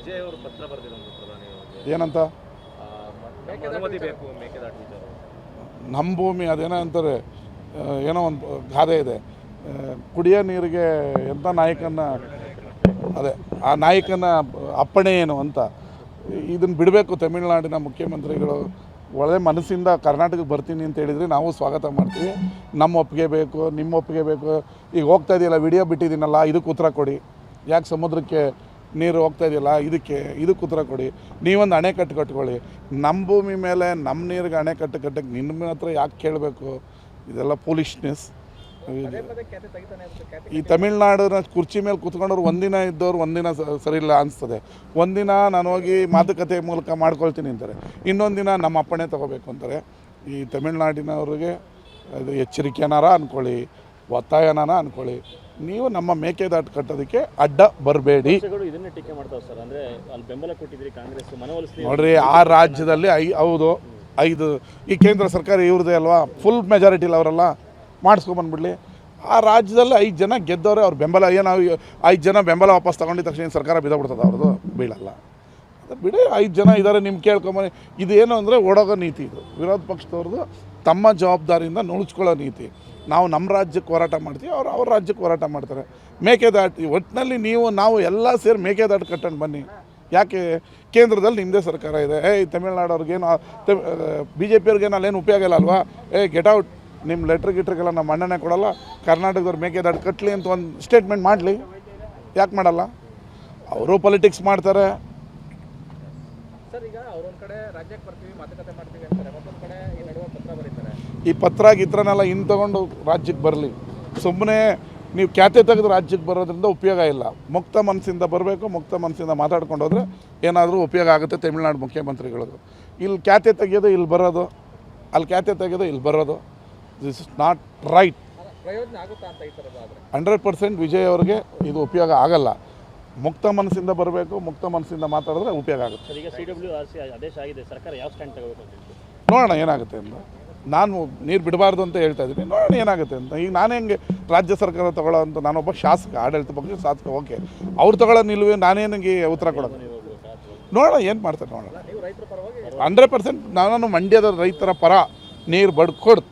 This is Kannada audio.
ವಿಜಯ್ ಅವರು ಪತ್ರ ಬರೆದಿರೋದು ಪ್ರಧಾನಿ ಏನಂತ ಅನುಮತಿ ಬೇಕು ಮೇಕೆದಾಟು ವಿಚಾರ. ನಮ್ಮ ಭೂಮಿ ಅದೇನೋ ಅಂತಾರೆ, ಏನೋ ಒಂದು ಗಾದೆ ಇದೆ, ಕುಡಿಯೋ ನೀರಿಗೆ ಎಂಥ ನಾಯಕನ, ಅದೇ ಆ ನಾಯಕನ ಅಪ್ಪಣೆ ಏನು ಅಂತ. ಇದನ್ನು ಬಿಡಬೇಕು. ತಮಿಳುನಾಡಿನ ಮುಖ್ಯಮಂತ್ರಿಗಳು ಒಳ್ಳೆ ಮನಸ್ಸಿಂದ ಕರ್ನಾಟಕಕ್ಕೆ ಬರ್ತೀನಿ ಅಂತ ಹೇಳಿದರೆ ನಾವು ಸ್ವಾಗತ ಮಾಡ್ತೀವಿ. ನಮ್ಮ ಒಪ್ಪಿಗೆ ಬೇಕು, ನಿಮ್ಮ ಒಪ್ಪಿಗೆ ಬೇಕು. ಈಗ ಹೋಗ್ತಾ ಇದೆಯಲ್ಲ, ವಿಡಿಯೋ ಬಿಟ್ಟಿದ್ದೀನಲ್ಲ, ಇದಕ್ಕೆ ಉತ್ತರ ಕೊಡಿ. ಯಾಕೆ ಸಮುದ್ರಕ್ಕೆ ನೀರು ಹೋಗ್ತಾ ಇದೆಯಲ್ಲ, ಇದಕ್ಕೆ ಉತ್ತರ ಕೊಡಿ. ನೀವೊಂದು ಅಣೆಕಟ್ಟು ಕಟ್ಕೊಳ್ಳಿ. ನಮ್ಮ ಭೂಮಿ ಮೇಲೆ ನಮ್ಮ ನೀರಿಗೆ ಅಣೆಕಟ್ಟು ಕಟ್ಟಕ್ಕೆ ನಿಮ್ಮ ಹತ್ರ ಯಾಕೆ ಕೇಳಬೇಕು? ಇದೆಲ್ಲ ಫೂಲಿಶ್ನೆಸ್. ಈ ತಮಿಳ್ನಾಡಿನ ಕುರ್ಚಿ ಮೇಲೆ ಕೂತ್ಕೊಂಡವ್ರು ಒಂದಿನ ಇದ್ದವ್ರು ಒಂದಿನ ಸರಿ ಇಲ್ಲ ಅನಿಸ್ತದೆ. ಒಂದಿನ ನಾನು ಹೋಗಿ ಮಾತುಕತೆ ಮೂಲಕ ಮಾಡ್ಕೊಳ್ತೀನಿ ಅಂತಾರೆ, ಇನ್ನೊಂದು ದಿನ ನಮ್ಮ ಅಪ್ಪಣೆ ತೊಗೋಬೇಕು ಅಂತಾರೆ. ಈ ತಮಿಳ್ನಾಡಿನವ್ರಿಗೆ ಅದು ಎಚ್ಚರಿಕೆನಾರ ಅಂದ್ಕೊಳ್ಳಿ, ಒತ್ತಾಯನಾರ ಅಂದ್ಕೊಳ್ಳಿ. ನೀವು ನಮ್ಮ ಮೇಕೆದಾಟು ಕಟ್ಟೋದಕ್ಕೆ ಅಡ್ಡ ಬರಬೇಡಿ. ನೋಡ್ರಿ, ಆ ರಾಜ್ಯದಲ್ಲಿ ಹೌದು 5 ಈ ಕೇಂದ್ರ ಸರ್ಕಾರ ಇವ್ರದ್ದೇ ಅಲ್ವಾ, ಫುಲ್ ಮೆಜಾರಿಟಿಲಿ ಅವರೆಲ್ಲ ಮಾಡಿಸ್ಕೊಂಬಂದ್ಬಿಡ್ಲಿ. ಆ ರಾಜ್ಯದಲ್ಲಿ 5 ಜನ ಗೆದ್ದವ್ರೆ, ಅವ್ರ ಬೆಂಬಲ ಏನು 5 ಜನ ಬೆಂಬಲ ವಾಪಸ್ ತಗೊಂಡಿದ್ದ ತಕ್ಷಣ ಸರ್ಕಾರ ಬಿದ್ದಬಿಡ್ತದೆ. ಅವ್ರದ್ದು ಬೀಳಲ್ಲ. ಅದು ಬಿಡಿ, 5 ಜನ ಇದ್ದಾರೆ, ನಿಮ್ಗೆ ಕೇಳ್ಕೊಂಬನಿ. ಇದೇನು ಅಂದರೆ ಓಡೋಗೋ ನೀತಿ. ಇದು ವಿರೋಧ ಪಕ್ಷದವ್ರದ್ದು ತಮ್ಮ ಜವಾಬ್ದಾರಿಯಿಂದ ನುಣುಚ್ಕೊಳ್ಳೋ ನೀತಿ. ನಾವು ನಮ್ಮ ರಾಜ್ಯಕ್ಕೆ ಹೋರಾಟ ಮಾಡ್ತೀವಿ, ಅವ್ರ ರಾಜ್ಯಕ್ಕೆ ಹೋರಾಟ ಮಾಡ್ತಾರೆ. ಮೇಕೆದಾಟು ಒಟ್ಟಿನಲ್ಲಿ ನಾವು ಎಲ್ಲ ಸೇರಿ ಮೇಕೆದಾಟು ಕಟ್ಟಂಡು ಬನ್ನಿ. ಯಾಕೆ ಕೇಂದ್ರದಲ್ಲಿ ನಿಮ್ಮದೇ ಸರ್ಕಾರ ಇದೆ. ತಮಿಳ್ನಾಡವ್ರಿಗೇನು ಬಿ ಜೆ ಪಿಯವ್ರಿಗೇನು ಅಲ್ಲೇನು ಉಪಯೋಗ ಇಲ್ಲ ಅಲ್ವಾ? Get out. ನಿಮ್ಮ ಲೆಟ್ರಿಗೆಲ್ಲ ನಮ್ಮ ಮಣ್ಣನ್ನೇ ಕೊಡಲ್ಲ. ಕರ್ನಾಟಕದವ್ರು ಮೇಕೆದಾಟು ಕಟ್ಟಲಿ ಅಂತ ಒಂದು ಸ್ಟೇಟ್ಮೆಂಟ್ ಮಾಡಲಿ. ಯಾಕೆ ಮಾಡಲ್ಲ? ಅವರು ಪೊಲಿಟಿಕ್ಸ್ ಮಾಡ್ತಾರೆ. ಈ ಪತ್ರ ಗೀತ್ರನೆಲ್ಲ ಇನ್ನು ತೊಗೊಂಡು ರಾಜ್ಯಕ್ಕೆ ಬರಲಿ. ಸುಮ್ಮನೆ ನೀವು ಖ್ಯಾತೆ ತೆಗೆದು ರಾಜ್ಯಕ್ಕೆ ಬರೋದ್ರಿಂದ ಉಪಯೋಗ ಇಲ್ಲ. ಮುಕ್ತ ಮನಸ್ಸಿಂದ ಬರಬೇಕು. ಮುಕ್ತ ಮನಸ್ಸಿಂದ ಮಾತಾಡ್ಕೊಂಡು ಹೋದರೆ ಏನಾದರೂ ಉಪಯೋಗ ಆಗುತ್ತೆ ತಮಿಳ್ನಾಡು ಮುಖ್ಯಮಂತ್ರಿಗಳಿಗೂ. ಇಲ್ಲಿ ಖ್ಯಾತೆ ತೆಗೆಯೋದು ಇಲ್ಲಿ ಬರೋದು, ಅಲ್ಲಿ ಖ್ಯಾತೆ ತೆಗೆಯೋದು ಇಲ್ಲಿ ಬರೋದು. This is not right. 100% Vijay ಅವ್ರಿಗೆ ಇದು ಉಪಯೋಗ ಆಗಲ್ಲ. ಮುಕ್ತ ಮನಸ್ಸಿಂದ ಬರಬೇಕು, ಮುಕ್ತ ಮನಸ್ಸಿಂದ ಮಾತಾಡಿದ್ರೆ ಉಪಯೋಗ ಆಗುತ್ತೆ. ನೋಡೋಣ ಏನಾಗುತ್ತೆ ಅಂತ. ನಾನು ನೀರು ಬಿಡಬಾರ್ದು ಅಂತ ಹೇಳ್ತಾ ಇದ್ದೀನಿ, ನೋಡೋಣ ಏನಾಗುತ್ತೆ ಅಂತ. ಈಗ ನಾನು ಹೆಂಗೆ ರಾಜ್ಯ ಸರ್ಕಾರ ತೊಗೊಳ್ಳೋ ಅಂತ, ನಾನೊಬ್ಬ ಶಾಸಕ, ಆಡಳಿತ ಪಕ್ಷ ಶಾಸಕ, ಓಕೆ. ಅವ್ರು ತೊಗೊಳ್ಳೋ ನಿಲ್ವೇ ನಾನೇನಿಗೆ ಉತ್ತರ ಕೊಡೋದು? ನೋಡೋಣ ಏನು ಮಾಡ್ತಾರೆ, ನೋಡೋಣ. 100% ನಾನು ಮಂಡ್ಯದ ರೈತರ ಪರ. ನೀರು ಬಡ್ಕೊಡ್ತು.